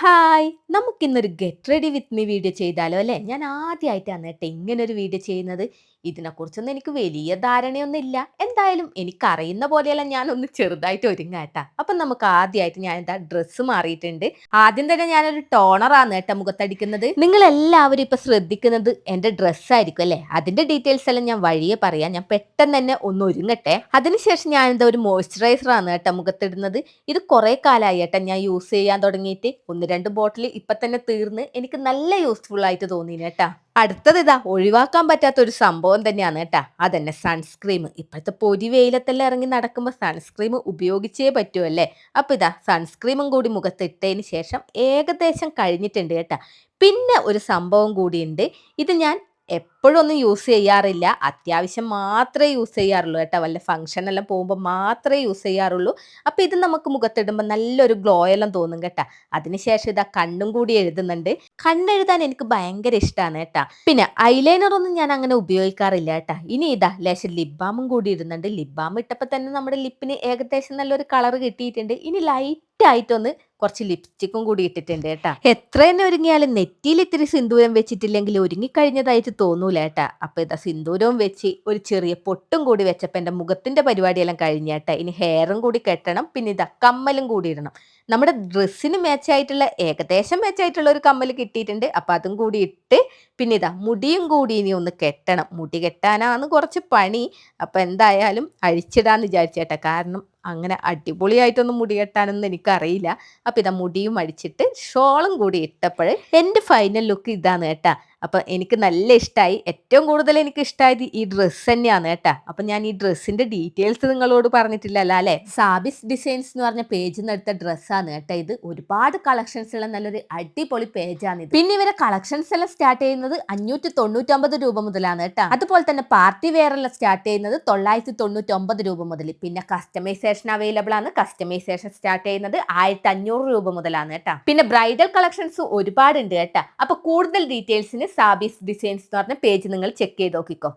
Hi! നമുക്കിന്നൊരു get ready with me video ചെയ്താലോ അല്ലേ? ഞാൻ ആദ്യമായിട്ടാണ് കേട്ടോ ഇങ്ങനൊരു വീഡിയോ ചെയ്യുന്നത്. ഇതിനെക്കുറിച്ചൊന്നും എനിക്ക് വലിയ ധാരണയൊന്നുമില്ല. എന്തായാലും എനിക്കറിയുന്ന പോലെയെല്ലാം ഞാനൊന്ന് ചെറുതായിട്ട് ഒരുങ്ങാം ട്ടാ. അപ്പം നമുക്ക് ആദ്യമായിട്ട് ഞാനിതാ ഡ്രസ്സ് മാറിയിട്ടുണ്ട്. ആദ്യം തന്നെ ഞാനൊരു ടോണറാണ് കേട്ടോ മുഖത്തടിക്കുന്നത്. നിങ്ങളെല്ലാവരും ഇപ്പൊ ശ്രദ്ധിക്കുന്നത് എൻ്റെ ഡ്രസ്സായിരിക്കും അല്ലേ? അതിന്റെ ഡീറ്റെയിൽസ് എല്ലാം ഞാൻ വഴിയെ പറയാം. ഞാൻ പെട്ടെന്ന് തന്നെ ഒന്ന് ഒരുങ്ങട്ടെ. അതിനുശേഷം ഞാനിതാ ഒരു മോയ്സ്ചറൈസറാണ് കേട്ടോ മുഖത്തിടുന്നത്. ഇത് കുറേ കാലമായി കേട്ടോ ഞാൻ യൂസ് ചെയ്യാൻ തുടങ്ങിയിട്ട്. 1, 2 ബോട്ടിൽ ഇപ്പൊ തന്നെ തീർന്ന് എനിക്ക് നല്ല യൂസ്ഫുൾ ആയിട്ട് തോന്നിന് കേട്ടാ. അടുത്തത് ഇതാ ഒഴിവാക്കാൻ പറ്റാത്ത ഒരു സംഭവം തന്നെയാണ് കേട്ടാ. അതന്നെ സൺസ്ക്രീം. ഇപ്പോഴത്തെ പൊരി വെയിലത്തെല്ലാം ഇറങ്ങി നടക്കുമ്പോൾ സൺസ്ക്രീം ഉപയോഗിച്ചേ പറ്റൂ അല്ലേ. അപ്പൊ ഇതാ സൺസ്ക്രീമും കൂടി മുഖത്തിട്ടതിന് ശേഷം ഏകദേശം കഴിഞ്ഞിട്ടുണ്ട് കേട്ടാ. പിന്നെ ഒരു സംഭവം കൂടിയുണ്ട്. ഇത് ഞാൻ എപ്പോഴൊന്നും യൂസ് ചെയ്യാറില്ല. അത്യാവശ്യം മാത്രമേ യൂസ് ചെയ്യാറുള്ളൂ കേട്ടോ. വല്ല ഫംഗ്ഷൻ എല്ലാം പോകുമ്പോൾ മാത്രമേ യൂസ് ചെയ്യാറുള്ളൂ. അപ്പൊ ഇത് നമുക്ക് മുഖത്തിടുമ്പോൾ നല്ലൊരു ഗ്ലോ എല്ലാം തോന്നും കേട്ടാ. അതിനുശേഷം ഇതാ കണ്ണും കൂടി എഴുതുന്നുണ്ട്. കണ്ണെഴുതാൻ എനിക്ക് ഭയങ്കര ഇഷ്ടമാണ് കേട്ടാ. പിന്നെ ഐലൈനർ ഒന്നും ഞാൻ അങ്ങനെ ഉപയോഗിക്കാറില്ല കേട്ടാ. ഇനി ഇതാ ലേശം ലിപ് ബാമും കൂടി ഇടുന്നുണ്ട്. ലിപ് ബാം ഇട്ടപ്പോൾ തന്നെ നമ്മുടെ ലിപ്പിന് ഏകദേശം നല്ലൊരു കളർ കിട്ടിയിട്ടുണ്ട്. ഇനി ലൈറ്റ് ആയിട്ടൊന്ന് കുറച്ച് ലിപ്സ്റ്റിക്കും കൂടി ഇട്ടിട്ടുണ്ട് കേട്ടാ. എത്ര തന്നെ ഒരുങ്ങിയാലും നെറ്റിയിൽ ഇത്തിരി സിന്ദൂരം വെച്ചിട്ടില്ലെങ്കിൽ ഒരുങ്ങിക്കഴിഞ്ഞതായിട്ട് തോന്നൂല കേട്ടാ. അപ്പൊ ഇതാ സിന്ദൂരവും വെച്ച് ഒരു ചെറിയ പൊട്ടും കൂടി വെച്ചപ്പോ എന്റെ മുഖത്തിന്റെ പരിപാടിയെല്ലാം കഴിഞ്ഞേട്ടാ. ഇനി ഹെയറും കൂടി കെട്ടണം. പിന്നെ ഇതാ കമ്മലും കൂടി ഇടണം. നമ്മുടെ ഡ്രസ്സിന് മാച്ചായിട്ടുള്ള ഏകദേശം മാച്ചായിട്ടുള്ള ഒരു കമ്മൽ കിട്ടിയിട്ടുണ്ട്. അപ്പൊ അതും കൂടി ഇട്ട് പിന്നെ ഇതാ മുടിയും കൂടി ഇനി ഒന്ന് കെട്ടണം. മുടി കെട്ടാനാണ് കുറച്ച് പണി. അപ്പൊ എന്തായാലും അഴിച്ചിടാന്ന് വിചാരിച്ചേട്ടാ. കാരണം അങ്ങനെ അടിപൊളിയായിട്ടൊന്നും മുടി കെട്ടാനൊന്നും എനിക്കറിയില്ല. അപ്പൊ ഇതാ മുടിയും അഴിച്ചിട്ട് ഷോളും കൂടി ഇട്ടപ്പോൾ എൻ്റെ ഫൈനൽ ലുക്ക് ഇതാണ് കേട്ടാ. അപ്പൊ എനിക്ക് നല്ല ഇഷ്ടമായി. ഏറ്റവും കൂടുതൽ എനിക്ക് ഇഷ്ടമായത് ഈ ഡ്രസ്സ് തന്നെയാണ് കേട്ടാ. അപ്പൊ ഞാൻ ഈ ഡ്രസ്സിന്റെ ഡീറ്റെയിൽസ് നിങ്ങളോട് പറഞ്ഞിട്ടില്ലല്ലോ അല്ലെ. സാബിസ് ഡിസൈൻസ് എന്ന് പറഞ്ഞ പേജിൽ നിന്ന് എടുത്ത ഡ്രസ്സാണ് കേട്ടോ ഇത്. ഒരുപാട് കളക്ഷൻസ് ഉള്ള നല്ലൊരു അടിപൊളി പേജാണ് ഇത്. പിന്നെ ഇവരെ കളക്ഷൻസ് എല്ലാം സ്റ്റാർട്ട് ചെയ്യുന്നത് 599 രൂപ മുതലാണ് കേട്ടോ. അതുപോലെ തന്നെ പാർട്ടി വെയർ എല്ലാം സ്റ്റാർട്ട് ചെയ്യുന്നത് 999 രൂപ മുതൽ. പിന്നെ കസ്റ്റമൈസേഷൻ അവൈലബിൾ ആണ്. കസ്റ്റമൈസേഷൻ സ്റ്റാർട്ട് ചെയ്യുന്നത് 1500 രൂപ മുതലാണ് കേട്ടോ. പിന്നെ ബ്രൈഡൽ കളക്ഷൻസ് ഒരുപാടുണ്ട് കേട്ടോ. അപ്പൊ കൂടുതൽ ഡീറ്റെയിൽസിന് സാബീസ് ഡിസൈൻസ് എന്ന് പറഞ്ഞ പേജ് നിങ്ങൾ ചെക്ക് ചെയ്ത് നോക്കിക്കോ.